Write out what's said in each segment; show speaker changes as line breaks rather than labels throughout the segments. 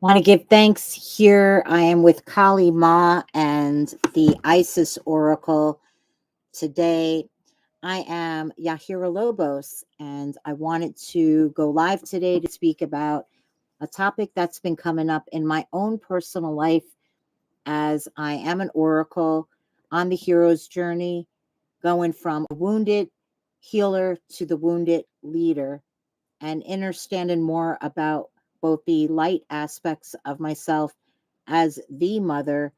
Want to give thanks here. I am with Kali Ma and the Isis Oracle. Today, I am Yahira Lobos, and I wanted to go live today to speak about a topic that's been coming up in my own personal life as I am an oracle on the hero's journey, going from a wounded healer to the wounded leader, and understanding more about both the light aspects of myself as the mother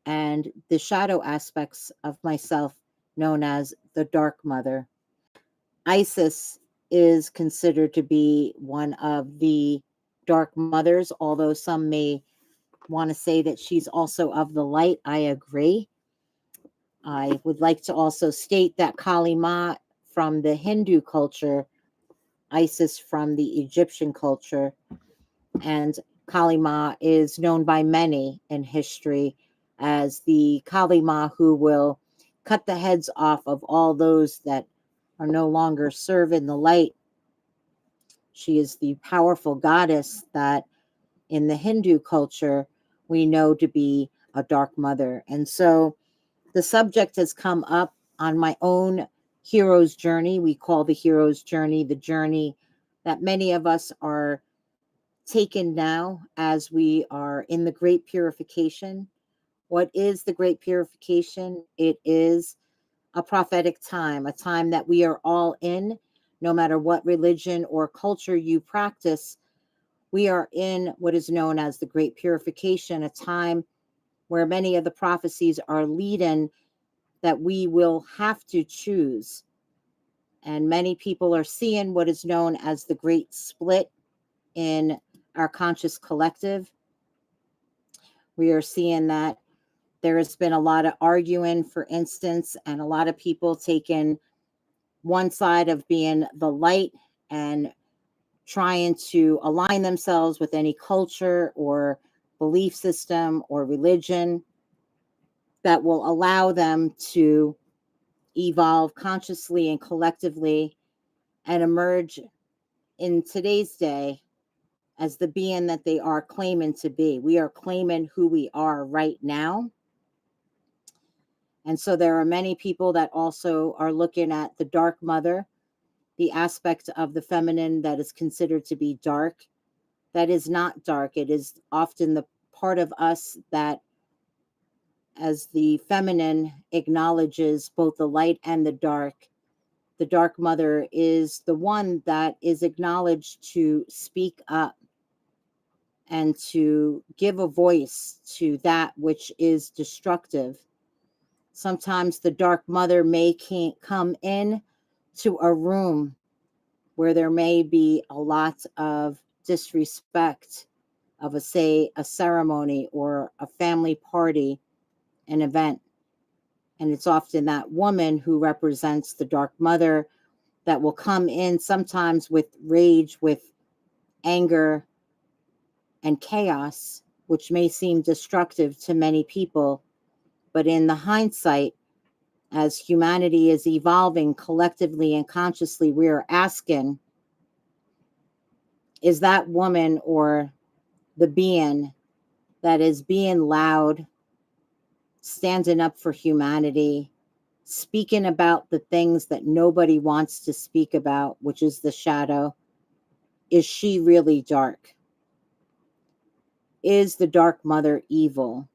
and the shadow aspects of myself known as the dark mother. Isis is considered to be one of the dark mothers, although some may want to say that she's also of the light. I agree. I would like to also state that Kali Ma from the Hindu culture, Isis from the Egyptian culture, and Kali Ma is known by many in history as the Kali Ma who will cut the heads off of all those that are no longer serving the light. She is the powerful goddess that in the Hindu culture we know to be a dark mother. And so the subject has come up on my own hero's journey. We call the hero's journey the journey that many of us are taken now as we are in the great purification. What is the great purification? It is a prophetic time, a time that we are all in, no matter what religion or culture you practice. We are in what is known as the great purification, a time where many of the prophecies are leading that we will have to choose. And many people are seeing what is known as the great split in our conscious collective. We are seeing that there has been a lot of arguing, for instance, and a lot of people taking one side of being the light and trying to align themselves with any culture or belief system or religion that will allow them to evolve consciously and collectively and emerge in today's day as the being that they are claiming to be. We are claiming who we are right now. And so there are many people that also are looking at the dark mother, the aspect of the feminine that is considered to be dark. That is not dark. It is often the part of us that, as the feminine, acknowledges both the light and the dark. The dark mother is the one that is acknowledged to speak up and to give a voice to that which is destructive. Sometimes the dark mother may can't come in to a room where there may be a lot of disrespect of a ceremony or a family party, an event. And it's often that woman who represents the dark mother that will come in sometimes with rage, with anger and chaos, which may seem destructive to many people. But in the hindsight, as humanity is evolving collectively and consciously, we are asking, is that woman or the being that is being loud, standing up for humanity, speaking about the things that nobody wants to speak about, which is the shadow, is she really dark? Is the dark mother evil?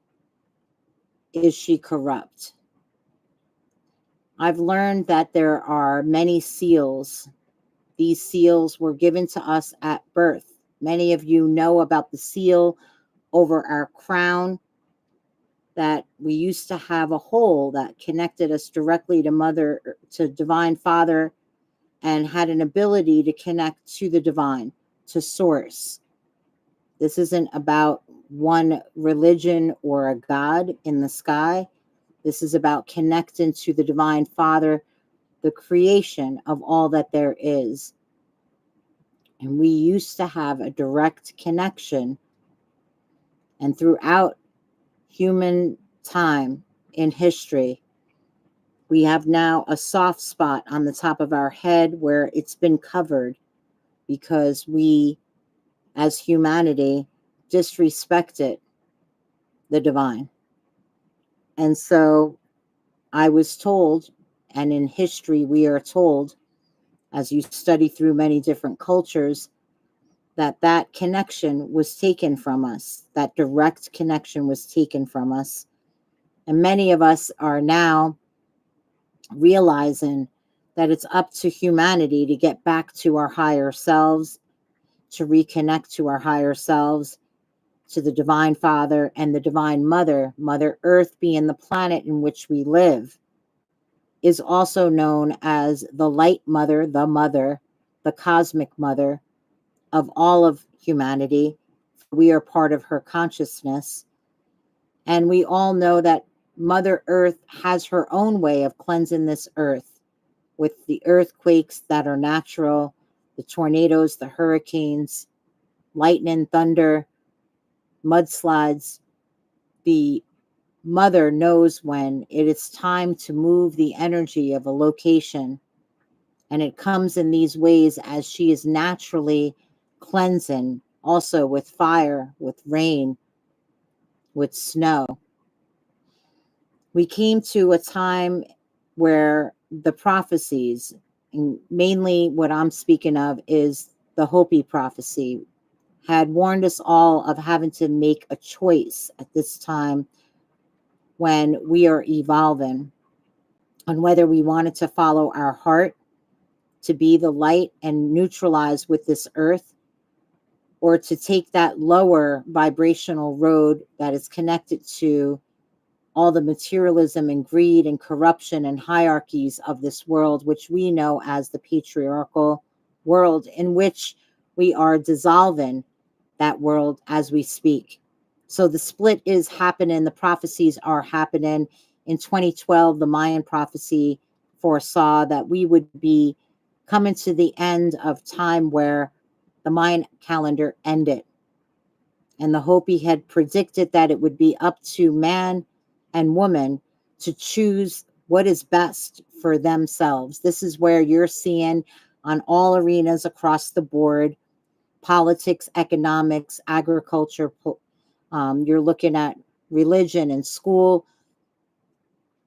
Is she corrupt? I've learned that there are many seals. These seals were given to us at birth. Many of you know about the seal over our crown, that we used to have a hole that connected us directly to divine father, and had an ability to connect to the divine, to source. This isn't about one religion or a God in the sky. This is about connecting to the divine father, the creation of all that there is. And we used to have a direct connection. And throughout human time in history, we have now a soft spot on the top of our head where it's been covered because we, as humanity, disrespected the divine. And so I was told, and in history we are told, as you study through many different cultures, that that connection was taken from us. That direct connection was taken from us. And many of us are now realizing that it's up to humanity to get back to our higher selves, to reconnect to our higher selves, to the Divine Father and the Divine Mother. Mother Earth being the planet in which we live, is also known as the Light Mother, the Cosmic Mother of all of humanity. We are part of her consciousness. And we all know that Mother Earth has her own way of cleansing this earth with the earthquakes that are natural, the tornadoes, the hurricanes, lightning, thunder, mudslides. The mother knows when it is time to move the energy of a location. And it comes in these ways as she is naturally cleansing, also with fire, with rain, with snow. We came to a time where the prophecies, and mainly what I'm speaking of is the Hopi prophecy, had warned us all of having to make a choice at this time when we are evolving, on whether we wanted to follow our heart to be the light and neutralize with this earth, or to take that lower vibrational road that is connected to all the materialism and greed and corruption and hierarchies of this world, which we know as the patriarchal world, in which we are dissolving that world as we speak. So the split is happening. The prophecies are happening. In 2012, the Mayan prophecy foresaw that we would be coming to the end of time where the Mayan calendar ended. And the Hopi had predicted that it would be up to man and woman to choose what is best for themselves. This is where you're seeing on all arenas across the board, politics, economics, agriculture, you're looking at religion and school,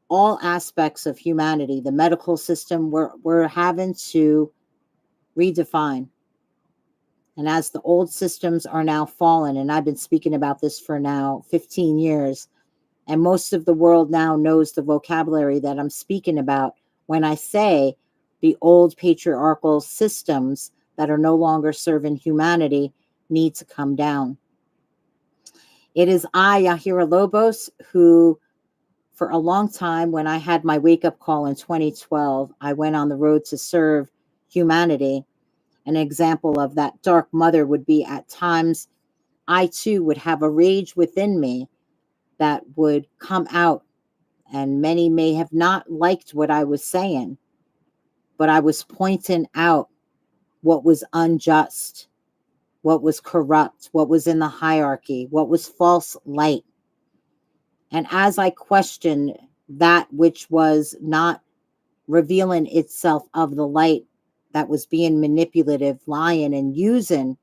all aspects of humanity, the medical system, we're having to redefine. And as the old systems are now fallen, and I've been speaking about this for now 15 years, and most of the world now knows the vocabulary that I'm speaking about when I say the old patriarchal systems that are no longer serving humanity need to come down. It is I, Yahira Lobos, who for a long time, when I had my wake-up call in 2012, I went on the road to serve humanity. An example of that dark mother would be at times I too would have a rage within me that would come out, and many may have not liked what I was saying, but I was pointing out what was unjust, what was corrupt, what was in the hierarchy, what was false light. And as I questioned that which was not revealing itself of the light, that was being manipulative, lying, and using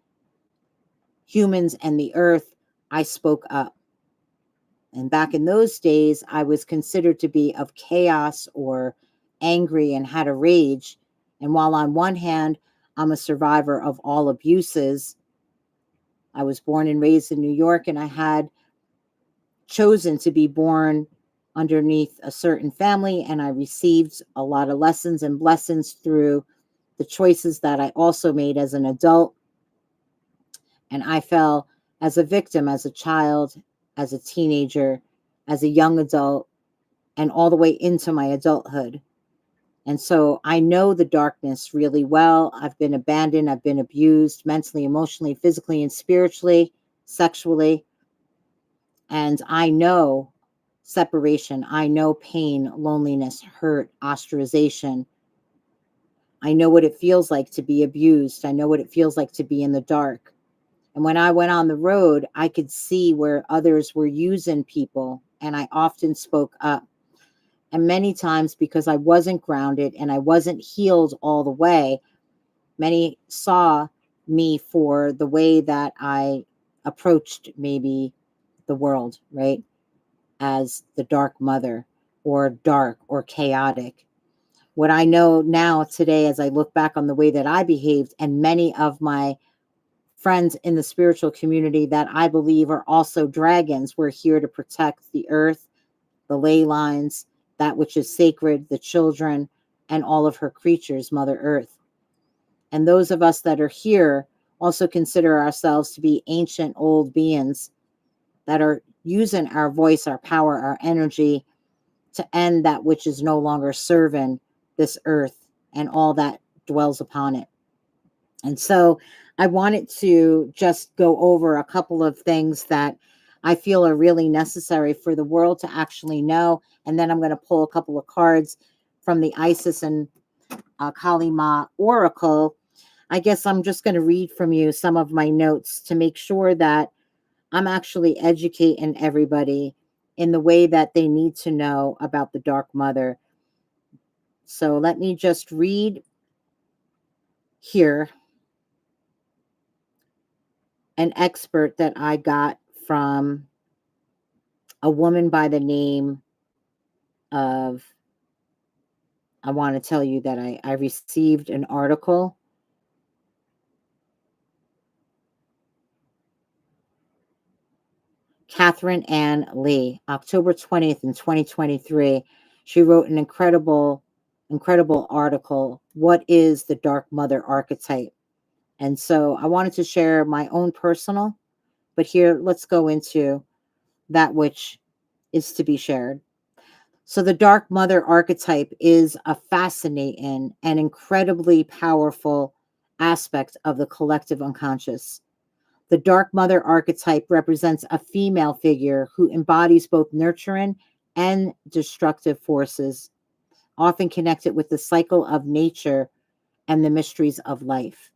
humans and the earth, I spoke up. And back in those days, I was considered to be of chaos or angry and had a rage. And while on one hand, I'm a survivor of all abuses, I was born and raised in New York, and I had chosen to be born underneath a certain family, and I received a lot of lessons and blessings through the choices that I also made as an adult. And I fell as a victim, as a child, as a teenager, as a young adult, and all the way into my adulthood. And so I know the darkness really well. I've been abandoned. I've been abused mentally, emotionally, physically, and spiritually, sexually. And I know separation. I know pain, loneliness, hurt, ostracization. I know what it feels like to be abused. I know what it feels like to be in the dark. And when I went on the road, I could see where others were using people, and I often spoke up. And many times, because I wasn't grounded and I wasn't healed all the way, many saw me for the way that I approached maybe the world, right, as the Dark Mother or dark or chaotic. What I know now today, as I look back on the way that I behaved, and many of my friends in the spiritual community that I believe are also dragons, we're here to protect the earth, the ley lines, that which is sacred, the children, and all of her creatures, Mother Earth. And those of us that are here also consider ourselves to be ancient old beings that are using our voice, our power, our energy to end that which is no longer serving this earth and all that dwells upon it. And so I wanted to just go over a couple of things that I feel are really necessary for the world to actually know. And then I'm going to pull a couple of cards from the Isis and Kali Ma Oracle. I guess I'm just going to read from you some of my notes to make sure that I'm actually educating everybody in the way that they need to know about the Dark Mother. So let me just read here an expert that I got from a woman by the name of, I want to tell you that I received an article. Catherine Ann Lee, October 20th in 2023. She wrote an incredible article. What is the Dark Mother Archetype? And so I wanted to share my own personal, but here let's go into that which is to be shared. So the Dark Mother Archetype is a fascinating and incredibly powerful aspect of the collective unconscious. The Dark Mother Archetype represents a female figure who embodies both nurturing and destructive forces, often connected with the cycle of nature and the mysteries of life.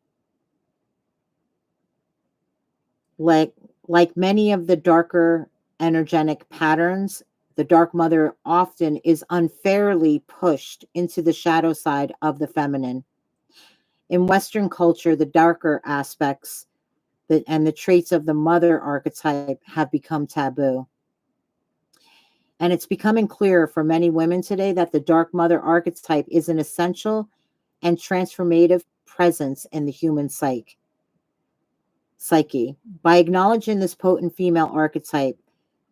Like, like many of the darker energetic patterns, the Dark Mother often is unfairly pushed into the shadow side of the feminine. In Western culture, the darker aspects and the traits of the mother archetype have become taboo. And it's becoming clearer for many women today that the Dark Mother archetype is an essential and transformative presence in the human psyche. By acknowledging this potent female archetype,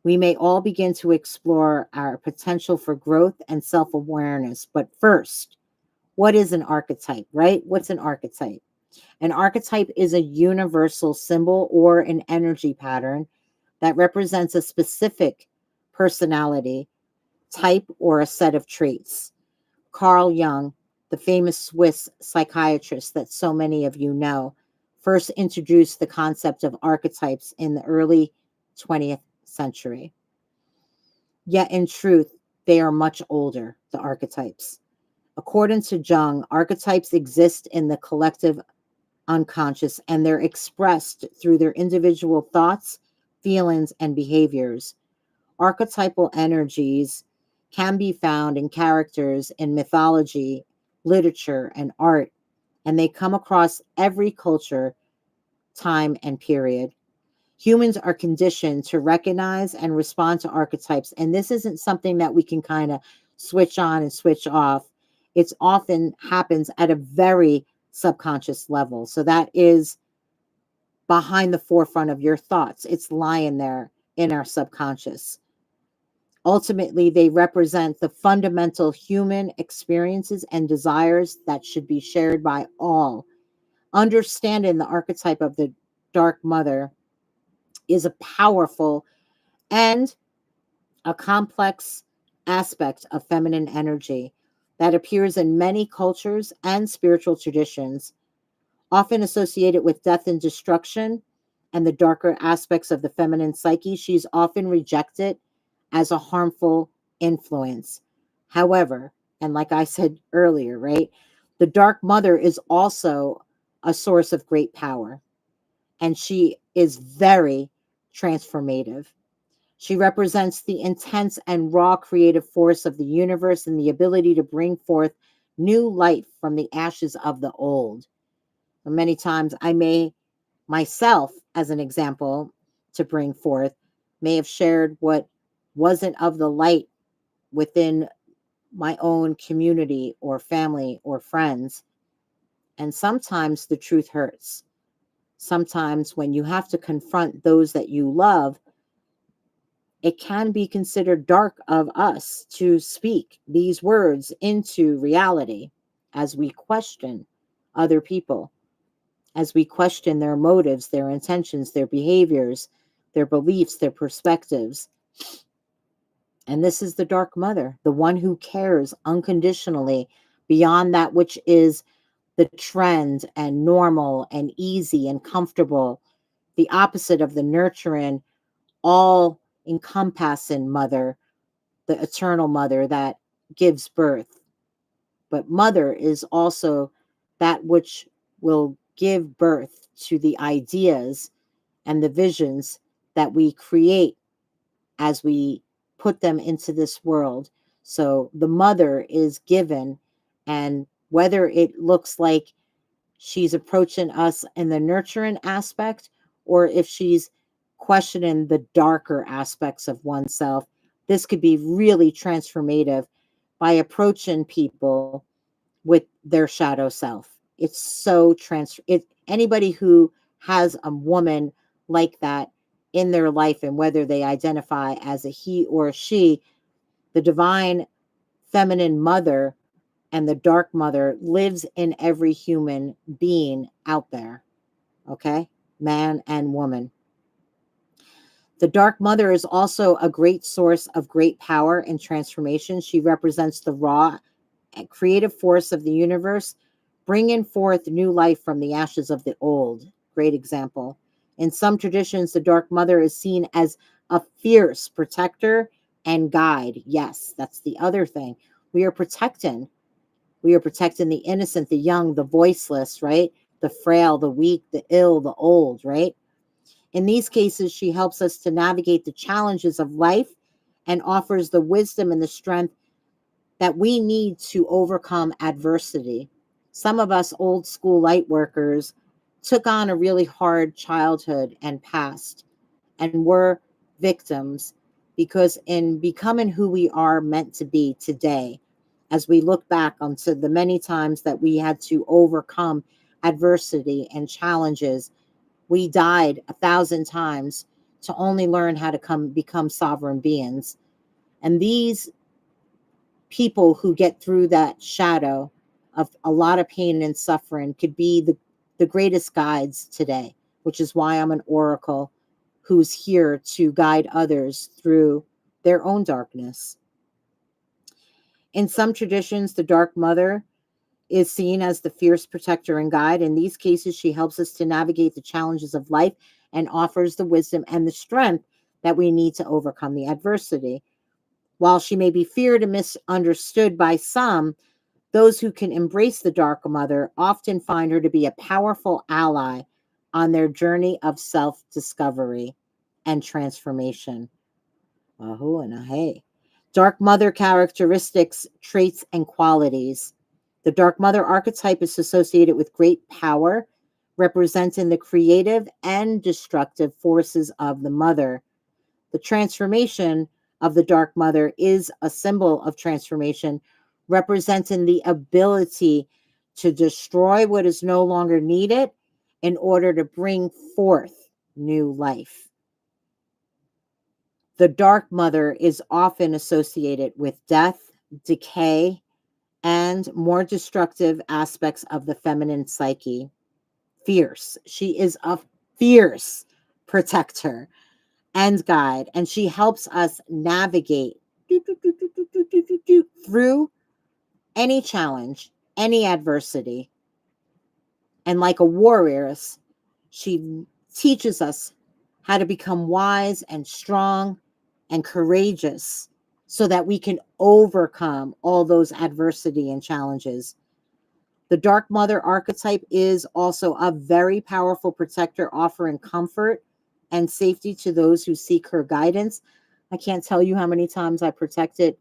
we may all begin to explore our potential for growth and self awareness. But first, what is an archetype, right? What's an archetype? An archetype is a universal symbol or an energy pattern that represents a specific personality type or a set of traits. Carl Jung, the famous Swiss psychiatrist that so many of you know, first introduced the concept of archetypes in the early 20th century. Yet, in truth, they are much older, the archetypes. According to Jung, archetypes exist in the collective unconscious and they're expressed through their individual thoughts, feelings, and behaviors. Archetypal energies can be found in characters in mythology, literature, and art, and they come across every culture, time, and period. Humans are conditioned to recognize and respond to archetypes, and this isn't something that we can kind of switch on and switch off. It's often happens at a very subconscious level. So that is behind the forefront of your thoughts. It's lying there in our subconscious. Ultimately, they represent the fundamental human experiences and desires that should be shared by all. Understanding the archetype of the Dark Mother is a powerful and a complex aspect of feminine energy that appears in many cultures and spiritual traditions, often associated with death and destruction and the darker aspects of the feminine psyche. She's often rejected as a harmful influence. However, and like I said earlier, right, the Dark Mother is also a source of great power, and she is very transformative. She represents the intense and raw creative force of the universe and the ability to bring forth new light from the ashes of the old. Many times I may myself, as an example, to bring forth, may have shared what wasn't of the light within my own community or family or friends. And sometimes the truth hurts. Sometimes when you have to confront those that you love, it can be considered dark of us to speak these words into reality as we question other people, as we question their motives, their intentions, their behaviors, their beliefs, their perspectives. And this is the Dark Mother, the one who cares unconditionally beyond that which is the trend and normal and easy and comfortable, the opposite of the nurturing, all encompassing mother, the eternal mother that gives birth. But mother is also that which will give birth to the ideas and the visions that we create as we put them into this world. So the mother is given, and whether it looks like she's approaching us in the nurturing aspect, or if she's questioning the darker aspects of oneself, this could be really transformative by approaching people with their shadow self. It's so anybody who has a woman like that in their life, and whether they identify as a he or a she, the divine feminine mother and the dark mother lives in every human being out there. Okay? Man and woman. The Dark Mother is also a great source of great power and transformation. She represents the raw and creative force of the universe, bringing forth new life from the ashes of the old. Great example. In some traditions, the Dark Mother is seen as a fierce protector and guide. Yes, that's the other thing. We are protecting. We are protecting the innocent, the young, the voiceless, right? The frail, the weak, the ill, the old, right? In these cases, she helps us to navigate the challenges of life and offers the wisdom and the strength that we need to overcome adversity. Some of us old school light workers took on a really hard childhood and past, and were victims, because in becoming who we are meant to be today, as we look back onto the many times that we had to overcome adversity and challenges, we died 1,000 times to only learn how to become sovereign beings. And these people who get through that shadow of a lot of pain and suffering could be the greatest guides today, which is why I'm an oracle who's here to guide others through their own darkness. In some traditions, the Dark Mother is seen as the fierce protector and guide. In these cases, she helps us to navigate the challenges of life and offers the wisdom and the strength that we need to overcome the adversity. While she may be feared and misunderstood by some, those who can embrace the Dark Mother often find her to be a powerful ally on their journey of self-discovery and transformation. Ahu and a hey. Dark Mother characteristics, traits, and qualities. The Dark Mother archetype is associated with great power, representing the creative and destructive forces of the mother. The transformation of the Dark Mother is a symbol of transformation, representing the ability to destroy what is no longer needed in order to bring forth new life. The Dark Mother is often associated with death, decay, and more destructive aspects of the feminine psyche. Fierce. She is a fierce protector and guide, and she helps us navigate through any challenge, any adversity. And like a warrioress, she teaches us how to become wise and strong and courageous so that we can overcome all those adversity and challenges. The Dark Mother archetype is also a very powerful protector, offering comfort and safety to those who seek her guidance. I can't tell you how many times I protected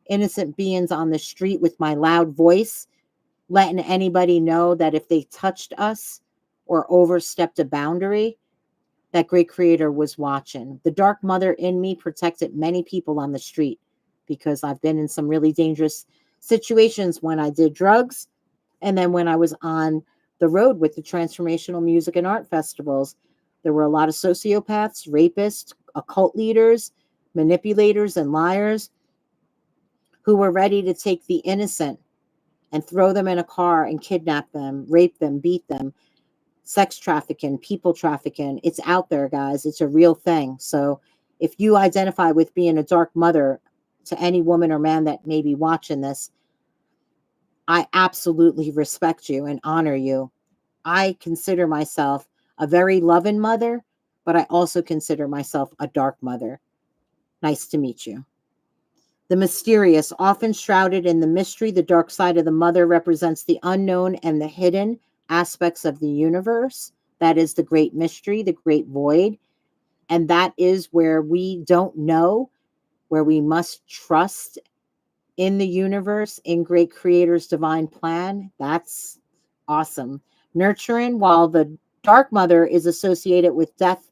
innocent beings on the street with my loud voice, letting anybody know that if they touched us or overstepped a boundary, that great creator was watching. The dark mother in me protected many people on the street because I've been in some really dangerous situations when I did drugs and then when I was on the road with the transformational music and art festivals. There were a lot of sociopaths, rapists, occult leaders, manipulators, and liars who were ready to take the innocent and throw them in a car and kidnap them, rape them, beat them, sex trafficking, people trafficking. It's out there, guys. It's a real thing. So if you identify with being a dark mother, to any woman or man that may be watching this, I absolutely respect you and honor you. I consider myself a very loving mother, but I also consider myself a dark mother. Nice to meet you. The mysterious, often shrouded in the mystery, the dark side of the mother represents the unknown and the hidden aspects of the universe. That is the great mystery, the great void. And that is where we don't know, where we must trust in the universe, in great creator's divine plan. That's awesome. Nurturing, while the dark mother is associated with death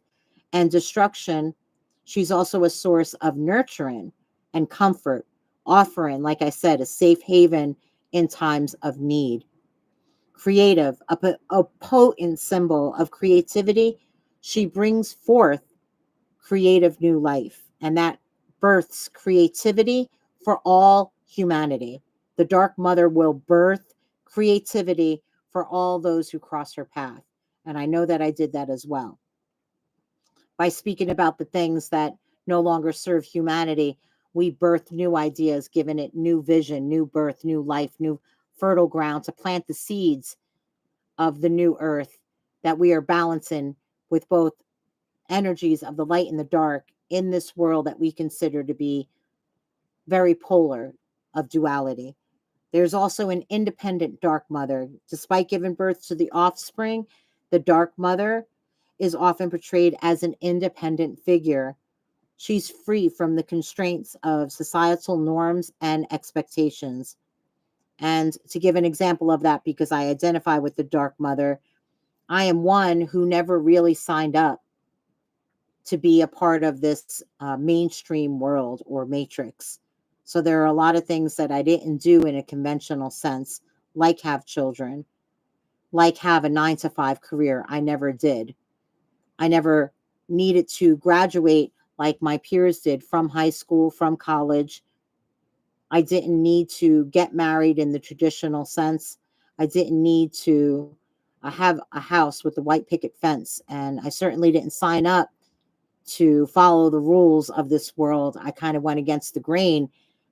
and destruction, she's also a source of nurturing and comfort, offering, like I said, a safe haven in times of need. Creative, a potent symbol of creativity, she brings forth creative new life, and that births creativity for all humanity. The dark mother will birth creativity for all those who cross her path. And I know that I did that as well by speaking about the things that no longer serve humanity. We birth new ideas, giving it new vision, new birth, new life, new fertile ground to plant the seeds of the new earth that we are balancing with both energies of the light and the dark in this world that we consider to be very polar of duality. There's also an independent dark mother. Despite giving birth to the offspring, the dark mother is often portrayed as an independent figure. She's free from the constraints of societal norms and expectations. And to give an example of that, because I identify with the dark mother, I am one who never really signed up to be a part of this mainstream world or matrix. So there are a lot of things that I didn't do in a conventional sense, like have children, like have a 9 to 5 career. I never did. I never needed to graduate like my peers did from high school, from college. I didn't need to get married in the traditional sense. I didn't need to have a house with a white picket fence. And I certainly didn't sign up to follow the rules of this world. I kind of went against the grain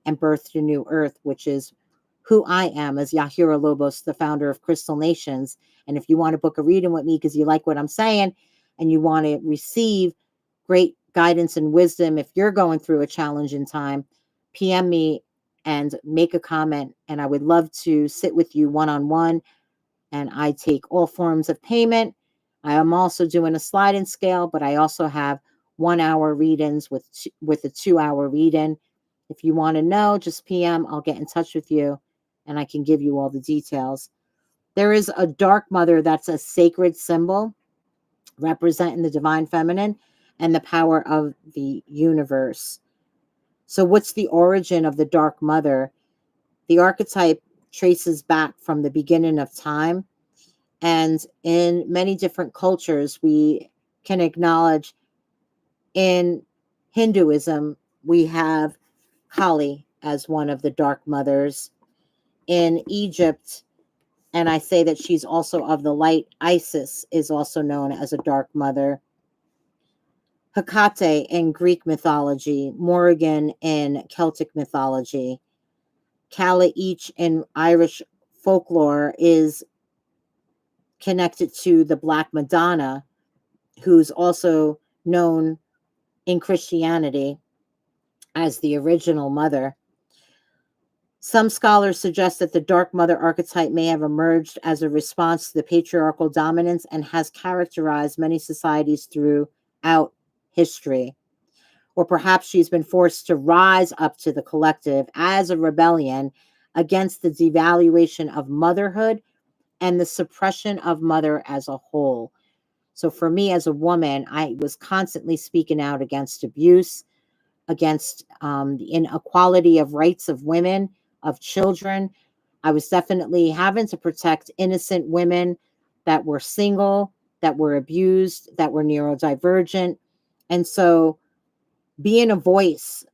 and birthed a new earth, which is who I am as Yahira Lobos, the founder of Crystal Nations. And if you want to book a reading with me because you like what I'm saying and you want to receive great guidance and wisdom, if you're going through a challenging time, PM me and make a comment. And I would love to sit with you one-on-one, and I take all forms of payment. I am also doing a sliding scale, but I also have 1 hour readings with a 2 hour reading. If you want to know, just PM. I'll get in touch with you, and I can give you all the details. There is a dark mother that's a sacred symbol representing the divine feminine and the power of the universe. So, what's the origin of the dark mother? The archetype traces back from the beginning of time. And in many different cultures, we can acknowledge in Hinduism, we have Kali as one of the dark mothers. In Egypt, and I say that she's also of the light, Isis is also known as a dark mother. Hecate in Greek mythology, Morrigan in Celtic mythology, Calla Each in Irish folklore is connected to the Black Madonna, who's also known in Christianity as the original mother. Some scholars suggest that the Dark Mother archetype may have emerged as a response to the patriarchal dominance and has characterized many societies throughout history. Or perhaps she's been forced to rise up to the collective as a rebellion against the devaluation of motherhood and the suppression of mother as a whole. So for me as a woman, I was constantly speaking out against abuse, against the inequality of rights of women, of children. I was definitely having to protect innocent women that were single, that were abused, that were neurodivergent. And so being a voice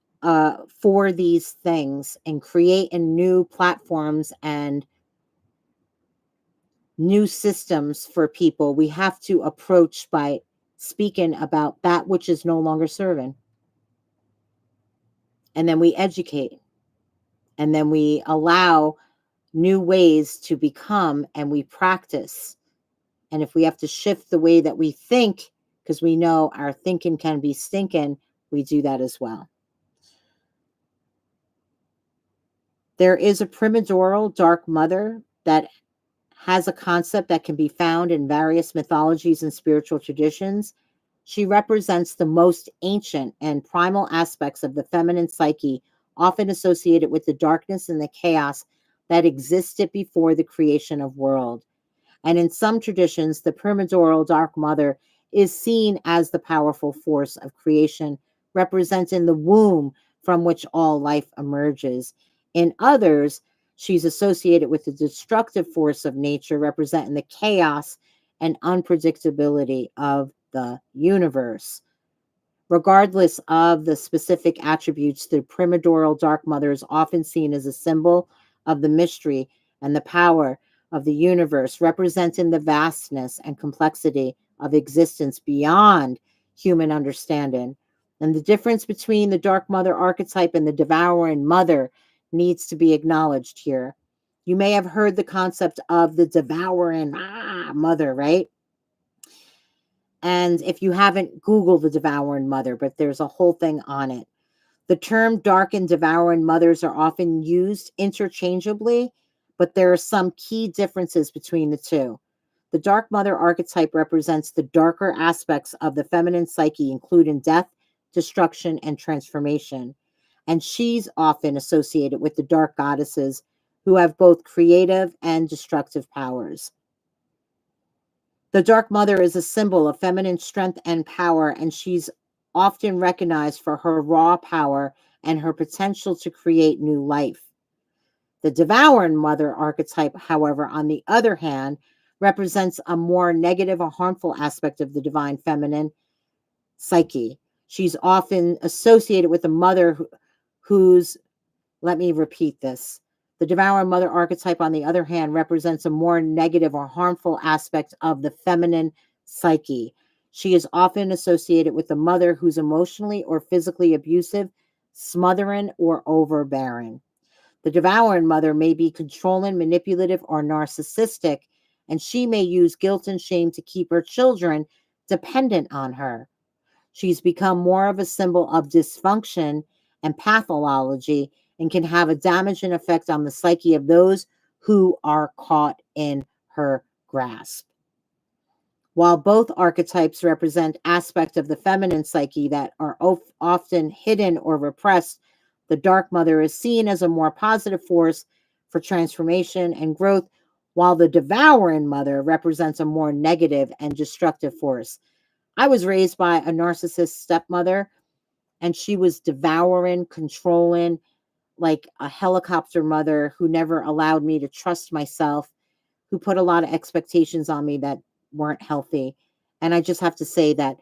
for these things and creating new platforms and new systems for people, we have to approach by speaking about that which is no longer serving. And then we educate, and then we allow new ways to become, and we practice. And if we have to shift the way that we think, because we know our thinking can be stinking, we do that as well. There is a primordial dark mother that has a concept that can be found in various mythologies and spiritual traditions. She represents the most ancient and primal aspects of the feminine psyche, often associated with the darkness and the chaos that existed before the creation of world. And in some traditions, the primordial Dark Mother is seen as the powerful force of creation, representing the womb from which all life emerges. In others, she's associated with the destructive force of nature, representing the chaos and unpredictability of the universe. Regardless of the specific attributes, the primordial Dark Mother is often seen as a symbol of the mystery and the power of the universe, representing the vastness and complexity of existence beyond human understanding. And the difference between the Dark Mother archetype and the Devouring Mother needs to be acknowledged here. You may have heard the concept of the Devouring Mother, right? And if you haven't, Google the Devouring Mother, but there's a whole thing on it. The term dark and devouring mothers are often used interchangeably, but there are some key differences between the two. The Dark Mother archetype represents the darker aspects of the feminine psyche, including death, destruction, and transformation. And she's often associated with the dark goddesses who have both creative and destructive powers. The Dark Mother is a symbol of feminine strength and power, and she's often recognized for her raw power and her potential to create new life. The Devouring Mother archetype, however, on the other hand, represents a more negative or harmful aspect of the divine feminine psyche. She's often associated with a mother who's, let me repeat this. The Devouring Mother archetype, on the other hand, represents a more negative or harmful aspect of the feminine psyche. She is often associated with a mother who's emotionally or physically abusive, smothering, or overbearing. The Devouring Mother may be controlling, manipulative, or narcissistic, and she may use guilt and shame to keep her children dependent on her. She's become more of a symbol of dysfunction and pathology, and can have a damaging effect on the psyche of those who are caught in her grasp. While both archetypes represent aspects of the feminine psyche that are often hidden or repressed, the Dark Mother is seen as a more positive force for transformation and growth, while the Devouring Mother represents a more negative and destructive force. I was raised by a narcissist stepmother, and she was devouring, controlling, like a helicopter mother who never allowed me to trust myself, who put a lot of expectations on me that weren't healthy. And I just have to say that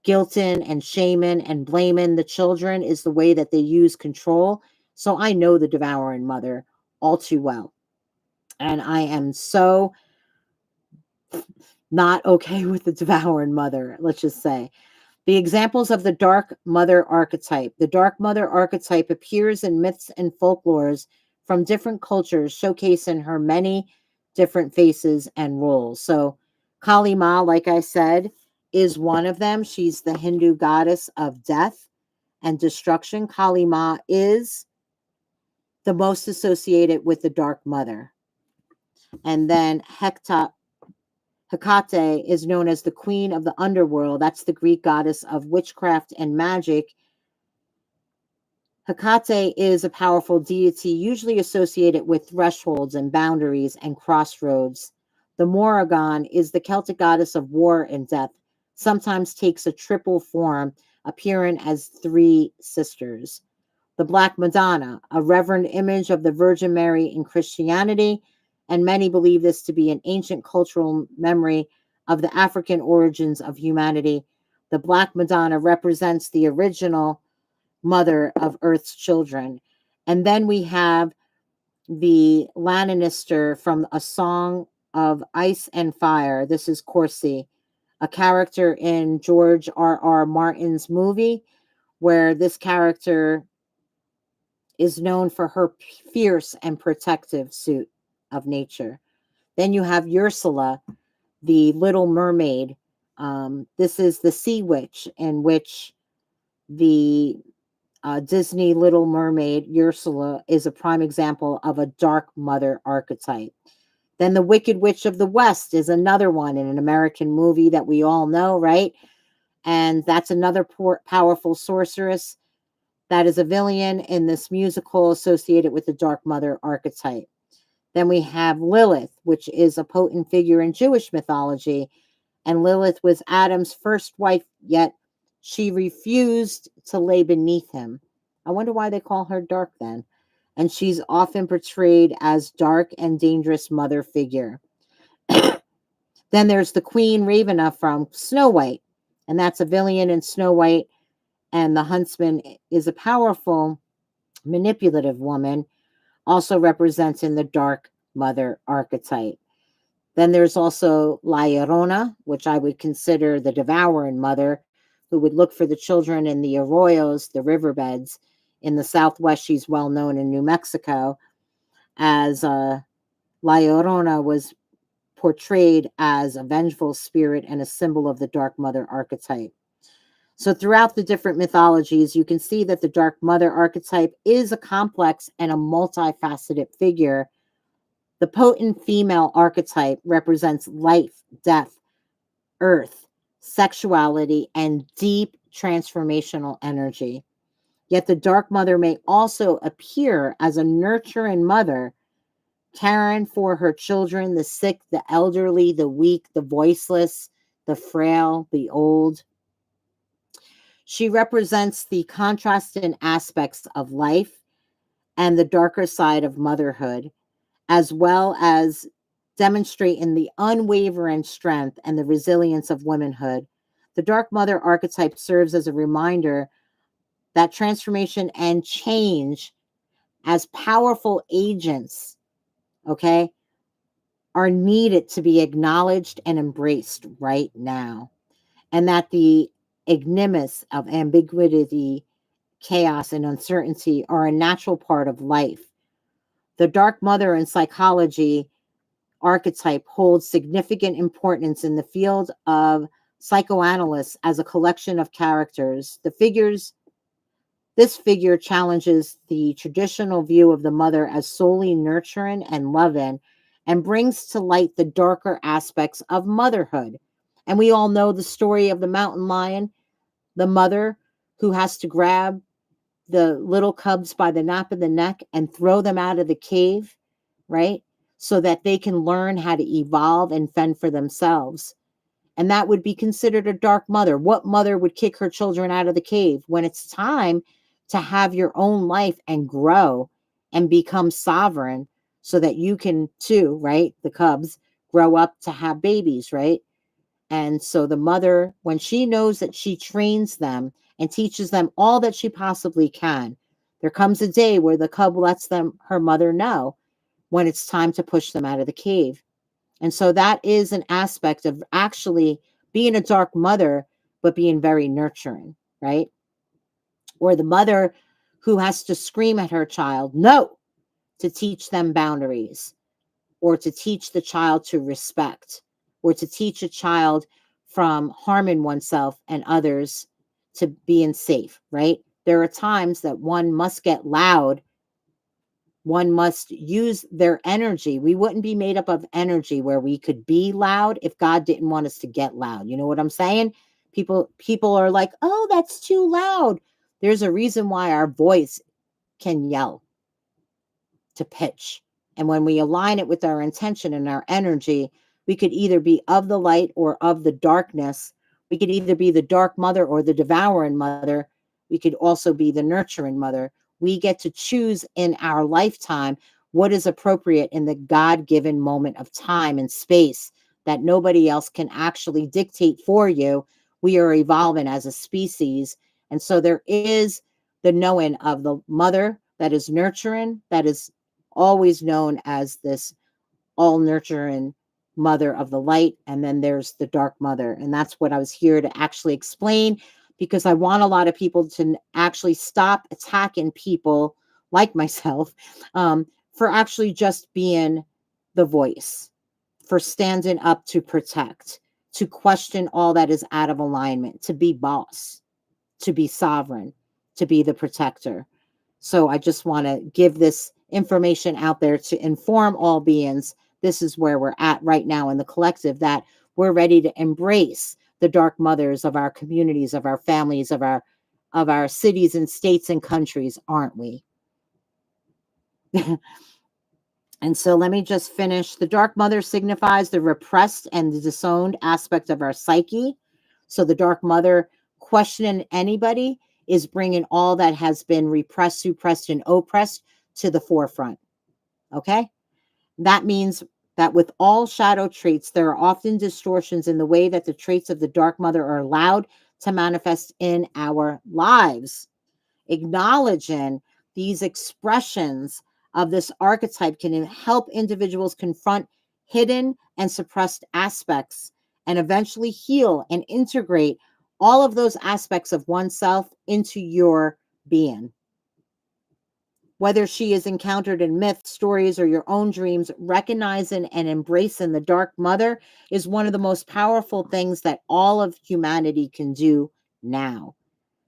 guilting and shaming and blaming the children is the way that they use control. So I know the Devouring Mother all too well. And I am so not okay with the Devouring Mother, let's just say. The examples of the Dark Mother archetype. The Dark Mother archetype appears in myths and folklores from different cultures, showcasing her many different faces and roles. So, Kali Ma, like I said, is one of them. She's the Hindu goddess of death and destruction. Kali Ma is the most associated with the Dark Mother. And then Hecate is known as the queen of the underworld. That's the Greek goddess of witchcraft and magic. Hecate is a powerful deity, usually associated with thresholds and boundaries and crossroads. The Morrigan is the Celtic goddess of war and death, sometimes takes a triple form, appearing as three sisters. The Black Madonna, a reverend image of the Virgin Mary in Christianity, and many believe this to be an ancient cultural memory of the African origins of humanity. The Black Madonna represents the original mother of Earth's children. And then we have the Lannister from A Song of Ice and Fire. This is Corsi, a character in George R. Martin's movie, where this character is known for her fierce and protective suit of nature. Then you have Ursula, the Little Mermaid. This is the sea witch, in which the Disney Little Mermaid, Ursula, is a prime example of a Dark Mother archetype. Then the Wicked Witch of the West is another one in an American movie that we all know, right? And that's another powerful sorceress that is a villain in this musical associated with the Dark Mother archetype. Then we have Lilith, which is a potent figure in Jewish mythology. And Lilith was Adam's first wife, yet she refused to lay beneath him. I wonder why they call her dark then. And she's often portrayed as dark and dangerous mother figure. Then there's the Queen Ravenna from Snow White, and that's a villain in Snow White. And the huntsman is a powerful, manipulative woman, also representing the Dark Mother archetype. Then there's also La Llorona, which I would consider the devouring mother, who would look for the children in the arroyos, the riverbeds. In the Southwest, she's well known in New Mexico, as La Llorona was portrayed as a vengeful spirit and a symbol of the Dark Mother archetype. So throughout the different mythologies, you can see that the Dark Mother archetype is a complex and a multifaceted figure. The potent female archetype represents life, death, earth, sexuality, and deep transformational energy. Yet the Dark Mother may also appear as a nurturing mother, caring for her children, the sick, the elderly, the weak, the voiceless, the frail, the old. She represents the contrasting aspects of life and the darker side of motherhood, as well as demonstrating the unwavering strength and the resilience of womanhood. The Dark Mother archetype serves as a reminder that transformation and change, as powerful agents, okay, are needed to be acknowledged and embraced right now. And that the ignimus of ambiguity, chaos, and uncertainty are a natural part of life. The Dark Mother in psychology archetype holds significant importance in the field of psychoanalysis as a collection of characters. This figure challenges the traditional view of the mother as solely nurturing and loving, and brings to light the darker aspects of motherhood. And we all know the story of the mountain lion, the mother who has to grab the little cubs by the nape of the neck and throw them out of the cave, right? So that they can learn how to evolve and fend for themselves. And that would be considered a dark mother. What mother would kick her children out of the cave when it's time to have your own life and grow and become sovereign so that you can too, right? The cubs grow up to have babies, right? And so the mother, when she knows that she trains them and teaches them all that she possibly can, there comes a day where the cub lets her mother know when it's time to push them out of the cave. And so that is an aspect of actually being a dark mother, but being very nurturing, right? Or the mother who has to scream at her child, no, to teach them boundaries, or to teach the child to respect, or to teach a child from harming oneself and others to being safe, right? There are times that one must get loud. One must use their energy. We wouldn't be made up of energy where we could be loud if God didn't want us to get loud. You know what I'm saying? People are like, "Oh, that's too loud." There's a reason why our voice can yell to pitch. And when we align it with our intention and our energy, We could either be of the light or of the darkness. We could either be the dark mother or the devouring mother. We could also be the nurturing mother. We get to choose in our lifetime what is appropriate in the God given moment of time and space that nobody else can actually dictate for you. We are evolving as a species. And so there is the knowing of the mother that is nurturing, that is always known as this all nurturing mother of the light. And then there's the dark mother. And that's what I was here to actually explain, because I want a lot of people to actually stop attacking people like myself, for actually just being the voice, for standing up to protect, to question all that is out of alignment, to be boss, to be sovereign, to be the protector. So I just want to give this information out there to inform all beings. This is where we're at right now in the collective, that we're ready to embrace the dark mothers of our communities, of our families, of our cities and states and countries, aren't we? And so let me just finish. The dark mother signifies the repressed and the disowned aspect of our psyche. So the dark mother, questioning anybody, is bringing all that has been repressed, suppressed, and oppressed to the forefront. Okay? That means that with all shadow traits, there are often distortions in the way that the traits of the dark mother are allowed to manifest in our lives. Acknowledging these expressions of this archetype can help individuals confront hidden and suppressed aspects and eventually heal and integrate all of those aspects of oneself into your being. Whether she is encountered in myths, stories, or your own dreams, recognizing and embracing the dark mother is one of the most powerful things that all of humanity can do now.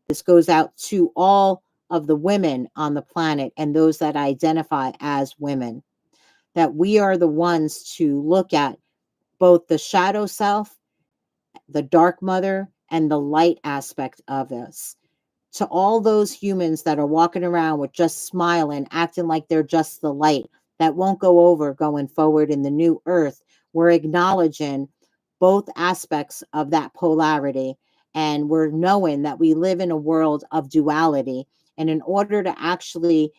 This goes out to all of the women on the planet and those that identify as women, that we are the ones to look at both the shadow self, the dark mother, and the light aspect of us. To all those humans that are walking around with just smiling, acting like they're just the light that won't go over going forward in the new earth, we're acknowledging both aspects of that polarity. And we're knowing that we live in a world of duality. And in order to actually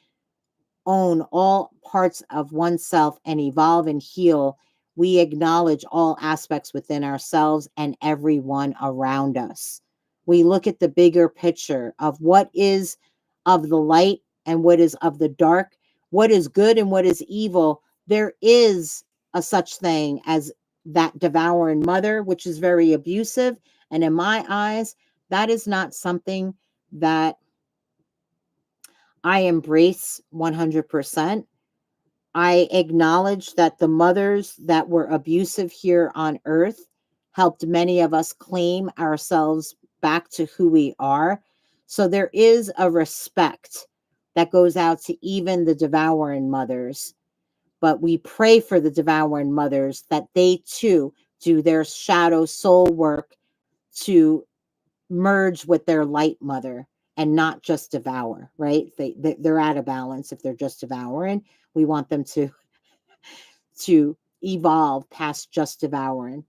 own all parts of oneself and evolve and heal, we acknowledge all aspects within ourselves and everyone around us. We look at the bigger picture of what is of the light and what is of the dark, what is good and what is evil. There is a such thing as that devouring mother, which is very abusive. And in my eyes, that is not something that I embrace 100%. I acknowledge that the mothers that were abusive here on earth helped many of us claim ourselves back to who we are. So there is a respect that goes out to even the devouring mothers. But we pray for the devouring mothers that they too do their shadow soul work to merge with their light mother and not just devour, right? They're out of balance if they're just devouring. We want them to evolve past just devouring.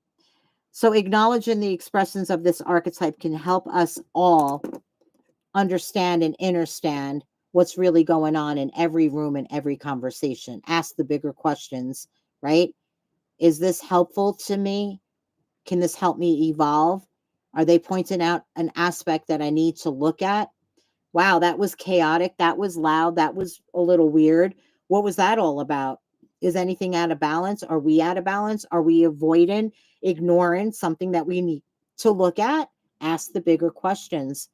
So acknowledging the expressions of this archetype can help us all understand and understand what's really going on in every room and every conversation. Ask the bigger questions, right? Is this helpful to me? Can this help me evolve? Are they pointing out an aspect that I need to look at? Wow, that was chaotic. That was loud. That was a little weird. What was that all about? Is anything out of balance? Are we out of balance? Are we avoiding, ignoring something that we need to look at? Ask the bigger questions.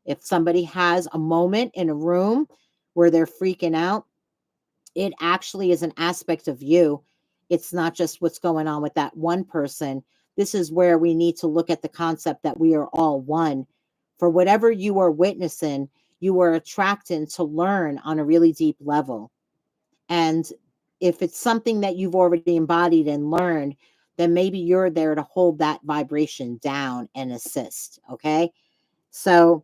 If somebody has a moment in a room where they're freaking out, it actually is an aspect of you. It's not just what's going on with that one person. This is where we need to look at the concept that we are all one. For whatever you are witnessing, you are attracting to learn on a really deep level. And if it's something that you've already embodied and learned, then maybe you're there to hold that vibration down and assist. Okay. So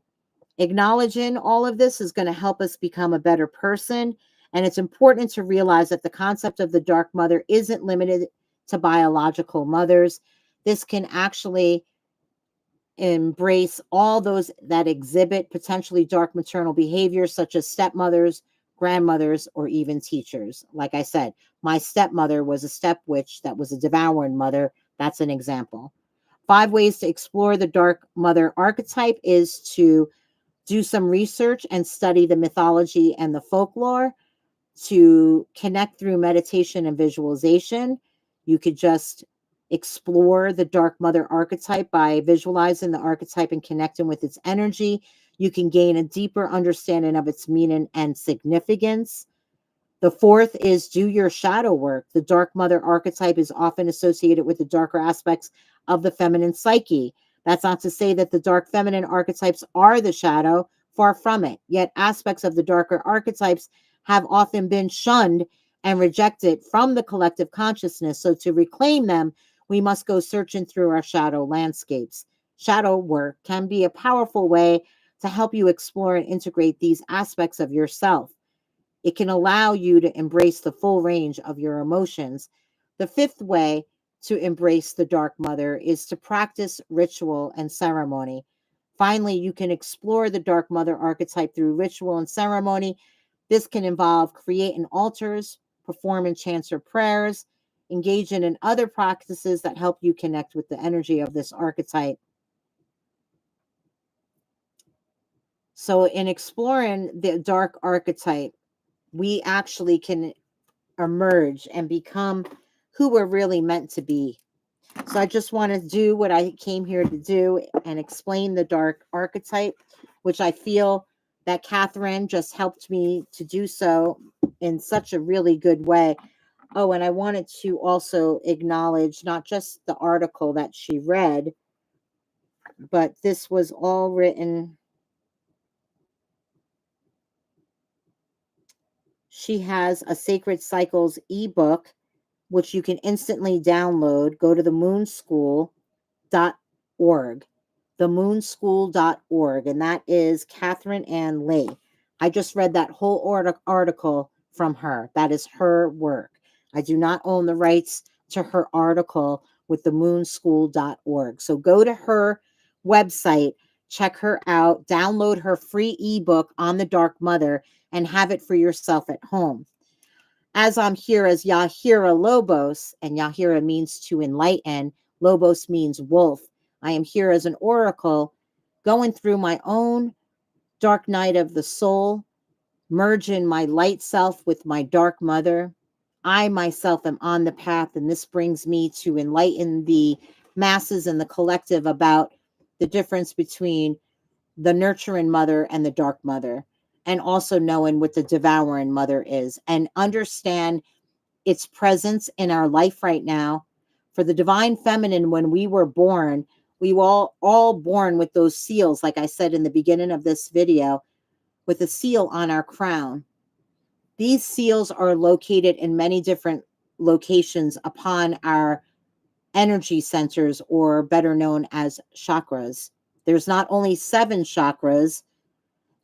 acknowledging all of this is going to help us become a better person. And it's important to realize that the concept of the dark mother isn't limited to biological mothers. This can actually embrace all those that exhibit potentially dark maternal behavior, such as stepmothers, grandmothers, or even teachers. Like I said, my stepmother was a step witch that was a devouring mother. That's an example. 5 ways to explore the dark mother archetype is to do some research and study the mythology and the folklore, to connect through meditation and visualization. You could just explore the Dark Mother archetype by visualizing the archetype and connecting with its energy. You can gain a deeper understanding of its meaning and significance. The 4th is do your shadow work. The Dark Mother archetype is often associated with the darker aspects of the feminine psyche. That's not to say that the dark feminine archetypes are the shadow, far from it. Yet aspects of the darker archetypes have often been shunned and rejected from the collective consciousness. So to reclaim them, we must go searching through our shadow landscapes. Shadow work can be a powerful way to help you explore and integrate these aspects of yourself. It can allow you to embrace the full range of your emotions. The 5th way to embrace the Dark Mother is to practice ritual and ceremony. Finally, you can explore the Dark Mother archetype through ritual and ceremony. This can involve creating altars, performing chants or prayers, engaging in other practices that help you connect with the energy of this archetype. So, in exploring the dark archetype, we actually can emerge and become who we're really meant to be. So I just want to do what I came here to do and explain the dark archetype, which I feel that Catherine just helped me to do so in such a really good way. Oh, and I wanted to also acknowledge not just the article that she read, but this was all written. She has a Sacred Cycles ebook, which you can instantly download. Go to themoonschool.org, themoonschool.org, and that is Catherine Ann Lee. I just read that whole article from her. That is her work. I do not own the rights to her article with themoonschool.org. So go to her website, check her out, download her free ebook on the Dark Mother, and have it for yourself at home. As I'm here as Yahira Lobos, and Yahira means to enlighten, Lobos means wolf. I am here as an oracle, going through my own dark night of the soul, merging my light self with my dark mother. I myself am on the path, and this brings me to enlighten the masses and the collective about the difference between the nurturing mother and the dark mother, and also knowing what the devouring mother is, and understand its presence in our life right now. For the divine feminine, when we were born, we were all born with those seals, like I said in the beginning of this video, with a seal on our crown. These seals are located in many different locations upon our energy centers, or better known as chakras. There's not only 7 chakras,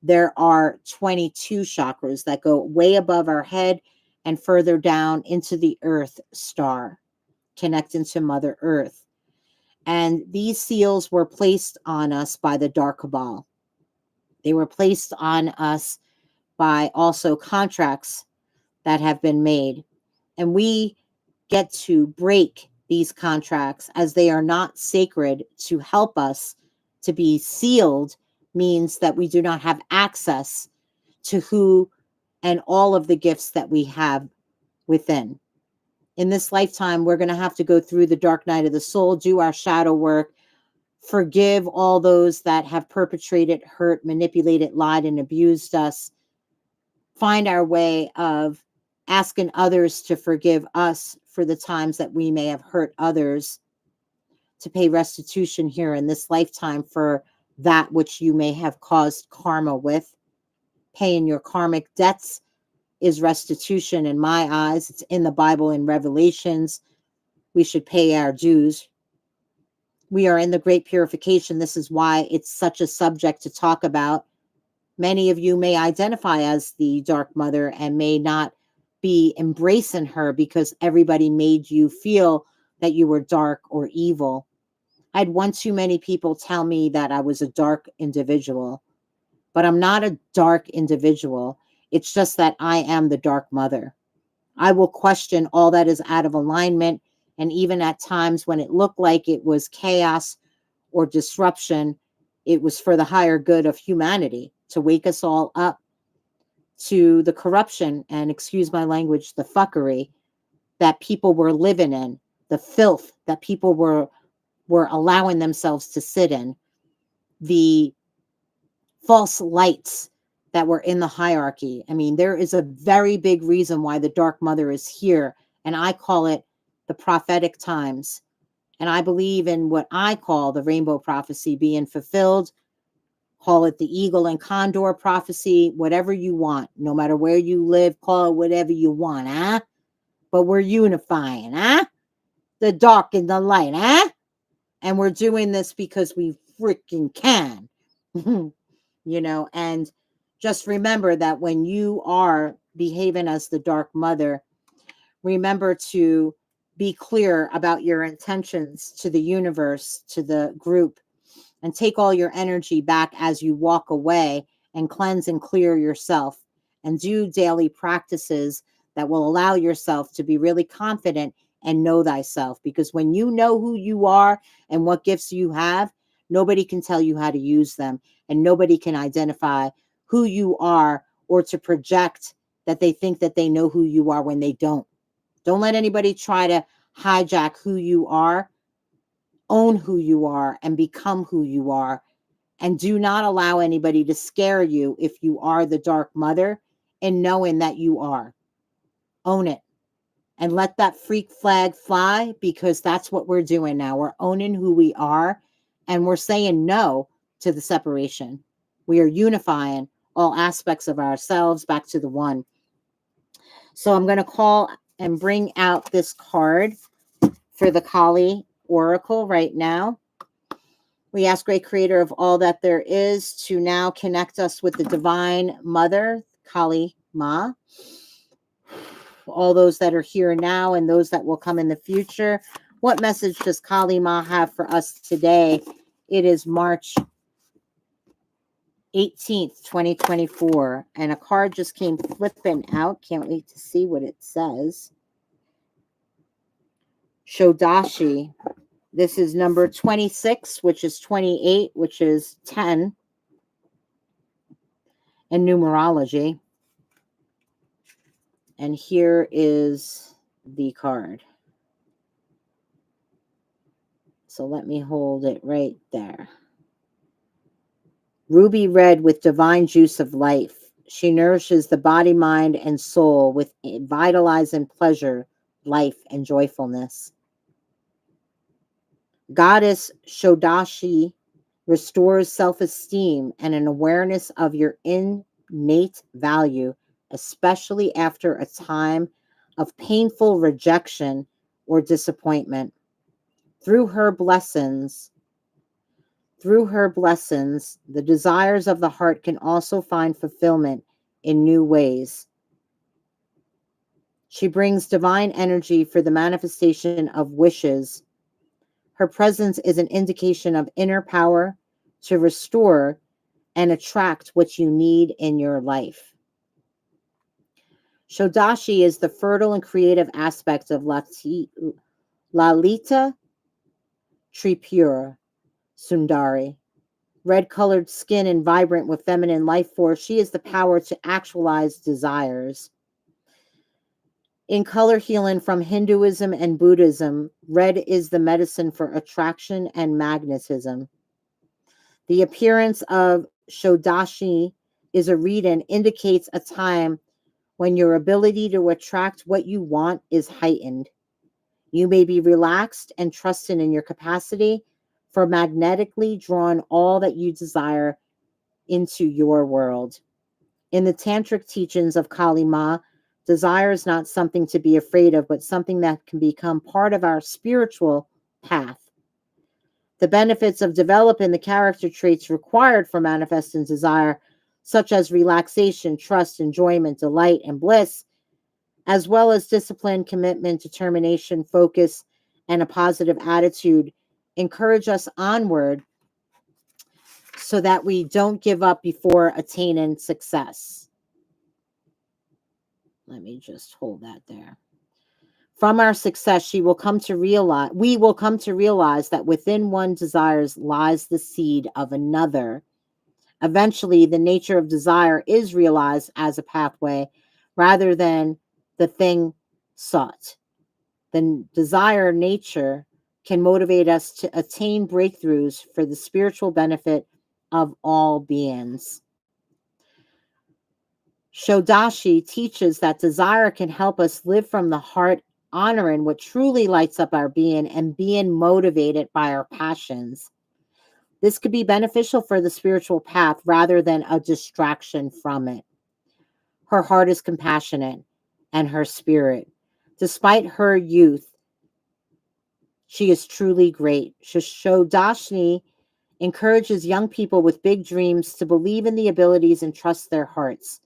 there are 22 chakras that go way above our head and further down into the earth star, connecting to Mother Earth. And these seals were placed on us by the Dark Cabal. They were placed on us by also contracts that have been made. And we get to break these contracts, as they are not sacred to help us. To be sealed means that we do not have access to who and all of the gifts that we have within. In this lifetime, we're going to have to go through the dark night of the soul, do our shadow work, forgive all those that have perpetrated, hurt, manipulated, lied, and abused us, find our way of asking others to forgive us for the times that we may have hurt others, to pay restitution here in this lifetime for that which you may have caused karma with. Paying your karmic debts is restitution in my eyes. It's in the Bible in Revelations. We should pay our dues. We are in the great purification. This is why it's such a subject to talk about. Many of you may identify as the Dark Mother and may not be embracing her because everybody made you feel that you were dark or evil. I had one too many people tell me that I was a dark individual, but I'm not a dark individual. It's just that I am the Dark Mother. I will question all that is out of alignment. And even at times when it looked like it was chaos or disruption, it was for the higher good of humanity to wake us all up to the corruption and, excuse my language, the fuckery that people were living in, the filth that people were allowing themselves to sit in, the false lights that were in the hierarchy. I mean, there is a very big reason why the Dark Mother is here, and I call it the prophetic times. And I believe in what I call the rainbow prophecy being fulfilled. Call it the eagle and condor prophecy, whatever you want, no matter where you live, call it whatever you want, huh? But we're unifying, huh? The dark and the light, huh? And we're doing this because we freaking can. And just remember that when you are behaving as the Dark Mother, remember to be clear about your intentions to the universe, to the group, and take all your energy back as you walk away and cleanse and clear yourself and do daily practices that will allow yourself to be really confident and know thyself. Because when you know who you are and what gifts you have, nobody can tell you how to use them, and nobody can identify who you are or to project that they think that they know who you are when they don't. Don't let anybody try to hijack who you are. Own who you are and become who you are. And do not allow anybody to scare you if you are the Dark Mother, and knowing that you are. Own it. And let that freak flag fly, because that's what we're doing now. We're owning who we are, and we're saying no to the separation. We are unifying all aspects of ourselves back to the one. So I'm going to call and bring out this card for the Kali Oracle right now. We ask Great Creator of all that there is to now connect us with the Divine Mother, Kali Ma. All those that are here now and those that will come in the future. What message does Kali Ma have for us today? It is March 18th, 2024. And a card just came flipping out. Can't wait to see what it says. Shodashi. This is number 26, which is 28, which is 10 in numerology. And here is the card. So let me hold it right there. Ruby red with divine juice of life. She nourishes the body, mind, and soul with vitalizing pleasure, life, and joyfulness. Goddess Shodashi restores self-esteem and an awareness of your innate value, especially after a time of painful rejection or disappointment. Through her blessings, the desires of the heart can also find fulfillment in new ways. She brings divine energy for the manifestation of wishes. Her presence is an indication of inner power to restore and attract what you need in your life. Shodashi is the fertile and creative aspect of Lalita Tripura Sundari. Red-colored skin and vibrant with feminine life force, she is the power to actualize desires. In color healing from Hinduism and Buddhism, red is the medicine for attraction and magnetism. The appearance of Shodashi is a read-in indicates a time when your ability to attract what you want is heightened. You may be relaxed and trusting in your capacity for magnetically drawing all that you desire into your world. In the tantric teachings of Kali Ma, desire is not something to be afraid of, but something that can become part of our spiritual path. The benefits of developing the character traits required for manifesting desire, such as relaxation, trust, enjoyment, delight, and bliss, as well as discipline, commitment, determination, focus, and a positive attitude, encourage us onward so that we don't give up before attaining success. Let me just hold that there. From our success, we will come to realize that within one desires lies the seed of another. Eventually, the nature of desire is realized as a pathway rather than the thing sought. The desire nature can motivate us to attain breakthroughs for the spiritual benefit of all beings. Shodashi teaches that desire can help us live from the heart, honoring what truly lights up our being and being motivated by our passions. This could be beneficial for the spiritual path rather than a distraction from it. Her heart is compassionate and her spirit. Despite her youth, she is truly great. Shodashi encourages young people with big dreams to believe in the abilities and trust their hearts.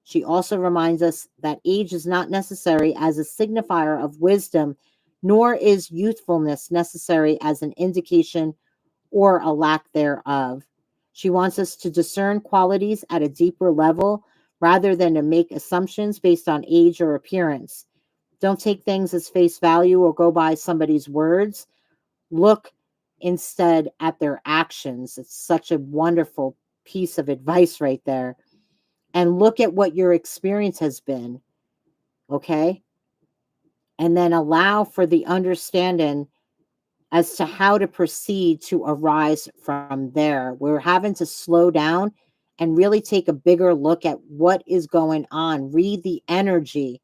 She also reminds us that age is not necessary as a signifier of wisdom, nor is youthfulness necessary as an indication or a lack thereof. She wants us to discern qualities at a deeper level rather than to make assumptions based on age or appearance. Don't take things as face value or go by somebody's words. Look instead at their actions. It's such a wonderful piece of advice right there. And look at what your experience has been, okay? And then allow for the understanding as to how to proceed to arise from there. We're having to slow down and really take a bigger look at what is going on. Read the energy.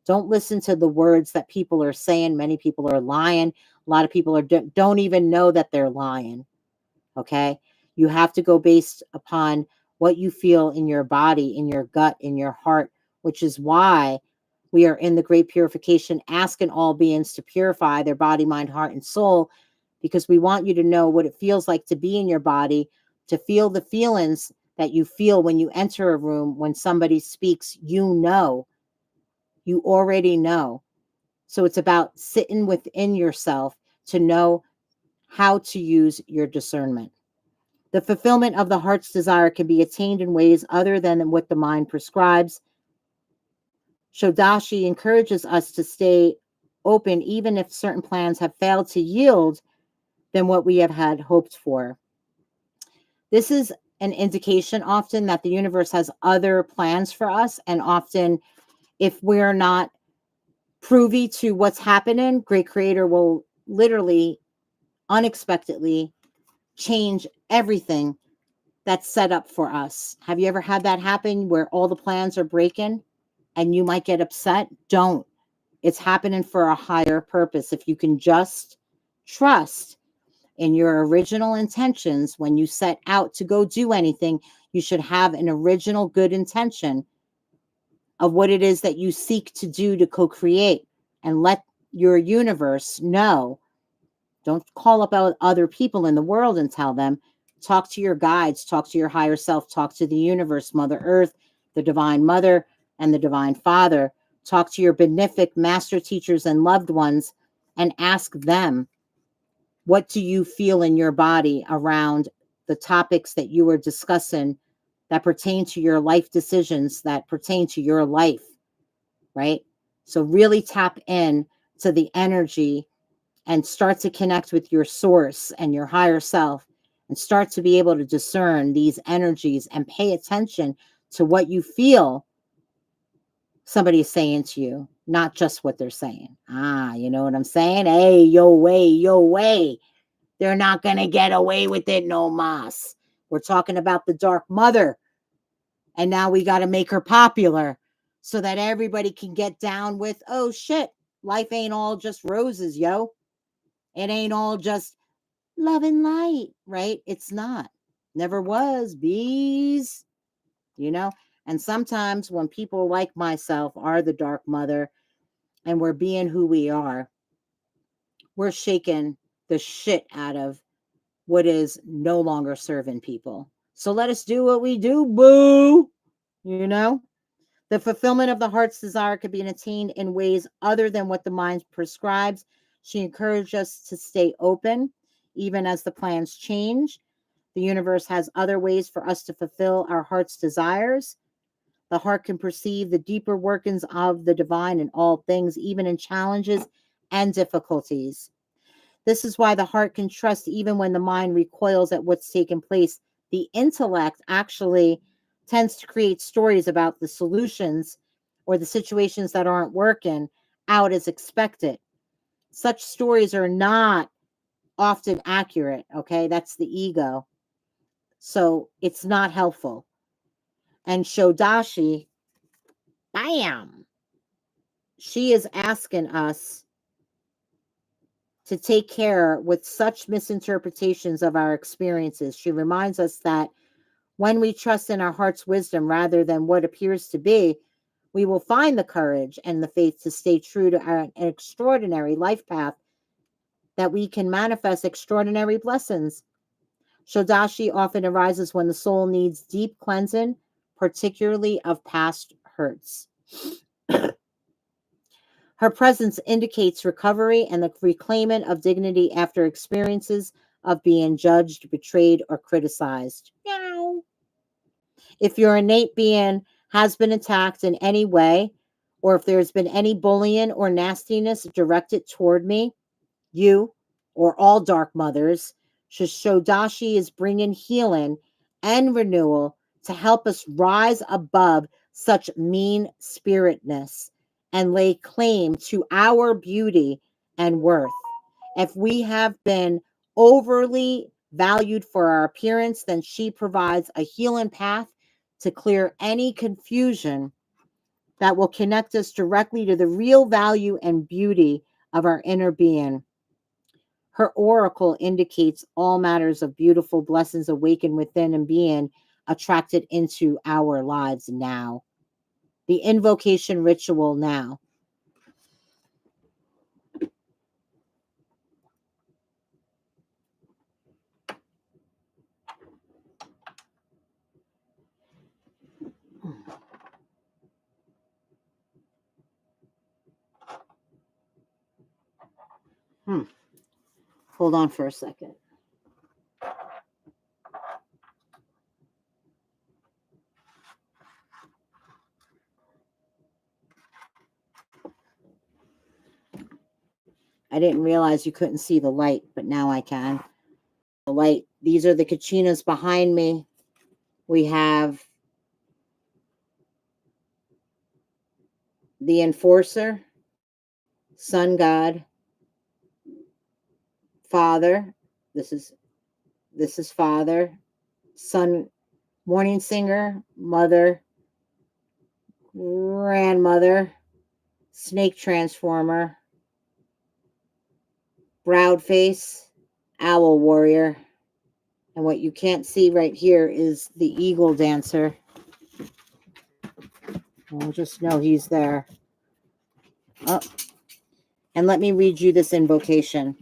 Don't listen to the words that people are saying. Many people are lying. A lot of people don't even know that they're lying. Okay? You have to go based upon what you feel in your body, in your gut, in your heart, which is why we are in the great purification, asking all beings to purify their body, mind, heart, and soul, because we want you to know what it feels like to be in your body, to feel the feelings that you feel when you enter a room, when somebody speaks, you already know. So it's about sitting within yourself to know how to use your discernment. The fulfillment of the heart's desire can be attained in ways other than what the mind prescribes. Shodashi encourages us to stay open even if certain plans have failed to yield than what we have had hoped for. This is an indication often that the universe has other plans for us, and often if we're not privy to what's happening, Great Creator will literally unexpectedly change everything that's set up for us. Have you ever had that happen where all the plans are breaking and you might get upset? Don't. It's happening for a higher purpose. If you can just trust in your original intentions when you set out to go do anything, you should have an original good intention of what it is that you seek to do to co-create, and let your universe know. Don't call up other people in the world and tell them. Talk to your guides, talk to your higher self, talk to the universe, Mother Earth, the Divine Mother, and the Divine Father. Talk to your benefic master teachers and loved ones and ask them, what do you feel in your body around the topics that you were discussing that pertain to your life decisions, that pertain to your life, right? So really tap in to the energy and start to connect with your source and your higher self, and start to be able to discern these energies and pay attention to what you feel somebody is saying to you, not just what they're saying. You know what I'm saying? Hey, yo way. They're not going to get away with it no mas. We're talking about the Dark Mother. And now we got to make her popular so that everybody can get down with, oh shit, life ain't all just roses, yo. It ain't all just love and light, right? It's not. Never was, bees, you know? And sometimes when people like myself are the Dark Mother and we're being who we are, we're shaking the shit out of what is no longer serving people. So let us do what we do, boo, you know? The fulfillment of the heart's desire could be attained in ways other than what the mind prescribes. She encouraged us to stay open, even as the plans change. The universe has other ways for us to fulfill our heart's desires. The heart can perceive the deeper workings of the divine in all things, even in challenges and difficulties. This is why the heart can trust even when the mind recoils at what's taken place. The intellect actually tends to create stories about the solutions or the situations that aren't working out as expected. Such stories are not often accurate, okay? That's the ego. So it's not helpful. And Shodashi, bam, she is asking us to take care with such misinterpretations of our experiences. She reminds us that when we trust in our heart's wisdom rather than what appears to be, we will find the courage and the faith to stay true to our extraordinary life path, that we can manifest extraordinary blessings. Shodashi often arises when the soul needs deep cleansing, particularly of past hurts. Her presence indicates recovery and the reclaimment of dignity after experiences of being judged, betrayed, or criticized. Meow. If your innate being has been attacked in any way, or if there's been any bullying or nastiness directed toward me, you, or all dark mothers, Shodashi is bringing healing and renewal to help us rise above such mean spiritedness and lay claim to our beauty and worth. If we have been overly valued for our appearance, then she provides a healing path to clear any confusion that will connect us directly to the real value and beauty of our inner being. Her oracle indicates all matters of beautiful blessings awaken within and being attracted into our lives now. The invocation ritual now. Hold on for a second. I didn't realize you couldn't see the light, but now I can. The light. These are the kachinas behind me. We have the enforcer, sun god, father. This is father, sun, morning singer, mother, grandmother, snake transformer, browed face, owl warrior. And what you can't see right here is the eagle dancer. Well, just know he's there. Oh. And let me read you this invocation.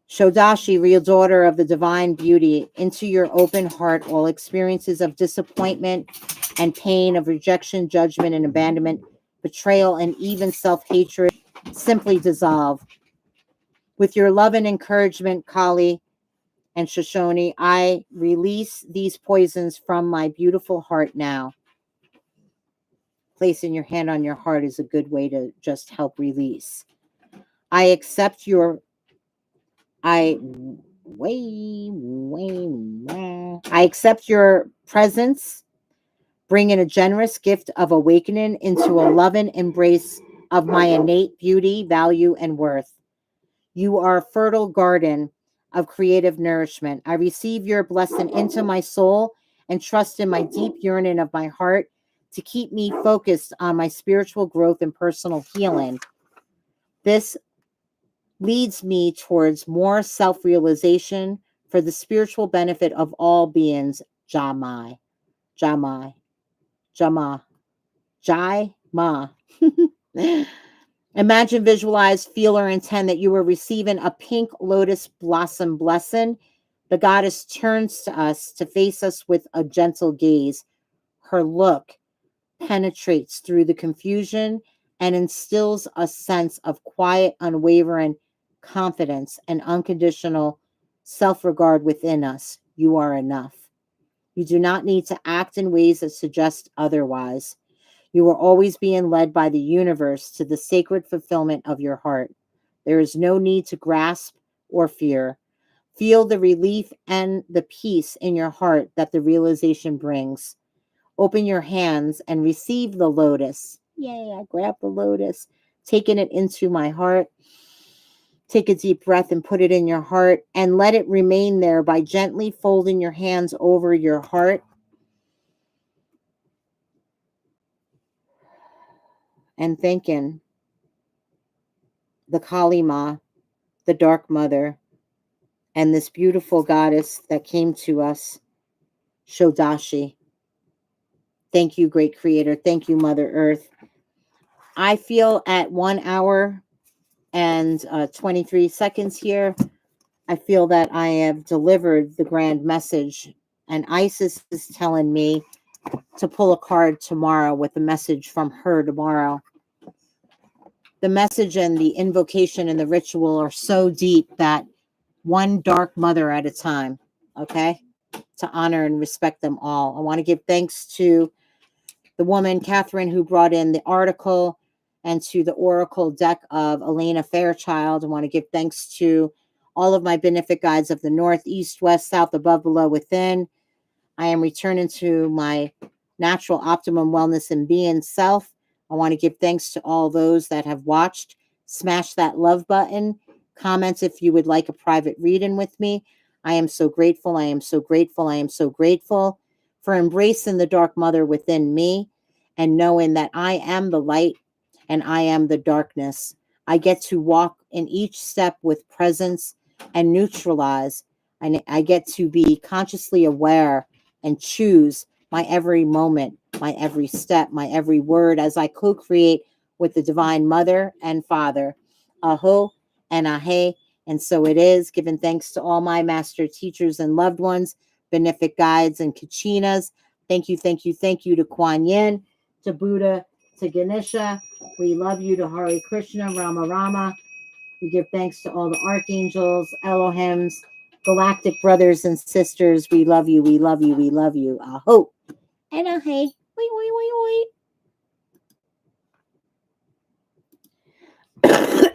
Shodashi, real daughter of the divine beauty, into your open heart all experiences of disappointment and pain, of rejection, judgment, and abandonment, betrayal, and even self-hatred simply dissolve. With your love and encouragement, Kali and Shoshone, I release these poisons from my beautiful heart now. Placing your hand on your heart is a good way to just help release. I accept your I accept your presence, bringing a generous gift of awakening into a loving embrace of my innate beauty, value, and worth. You are a fertile garden of creative nourishment. I receive your blessing into my soul and trust in my deep yearning of my heart to keep me focused on my spiritual growth and personal healing. This leads me towards more self-realization for the spiritual benefit of all beings. Jamai, Jamai, Jama, Jai Ma. Imagine, visualize, feel, or intend that you are receiving a pink lotus blossom blessing. The goddess turns to us to face us with a gentle gaze. Her look, penetrates through the confusion and instills a sense of quiet, unwavering confidence and unconditional self regard within us. You are enough. You do not need to act in ways that suggest otherwise. You are always being led by the universe to the sacred fulfillment of your heart. There is no need to grasp or fear. Feel the relief and the peace in your heart that the realization brings. Open your hands and receive the lotus. Yay, I grab the lotus, taking it into my heart. Take a deep breath and put it in your heart and let it remain there by gently folding your hands over your heart and thanking the Kali Ma, the Dark Mother, and this beautiful goddess that came to us, Shodashi. Thank you, great creator. Thank you, Mother Earth. I feel at 1 hour and 23 seconds here, I feel that I have delivered the grand message. And Isis is telling me to pull a card tomorrow with a message from her tomorrow. The message and the invocation and the ritual are so deep that one dark mother at a time, okay? To honor and respect them all. I want to give thanks to the woman, Catherine, who brought in the article, and to the oracle deck of Elena Fairchild. I want to give thanks to all of my benefic guides of the north, east, west, south, above, below, within. I am returning to my natural optimum wellness and being self. I want to give thanks to all those that have watched. Smash that love button. Comment if you would like a private reading with me. I am so grateful. I am so grateful. I am so grateful for embracing the dark mother within me and knowing that I am the light and I am the darkness. I get to walk in each step with presence and neutralize. I get to be consciously aware and choose my every moment, my every step, my every word as I co-create with the Divine Mother and Father. Aho and ahe, and so it is. Giving thanks to all my master teachers and loved ones, benefic guides and kachinas. Thank you, thank you, thank you to Kuan Yin, to Buddha, to Ganesha. We love you, to Hare Krishna, Rama Rama. We give thanks to all the archangels, Elohims, galactic brothers and sisters. We love you, we love you, we love you. Aho. And ahe. Wait, wait, wait, wait.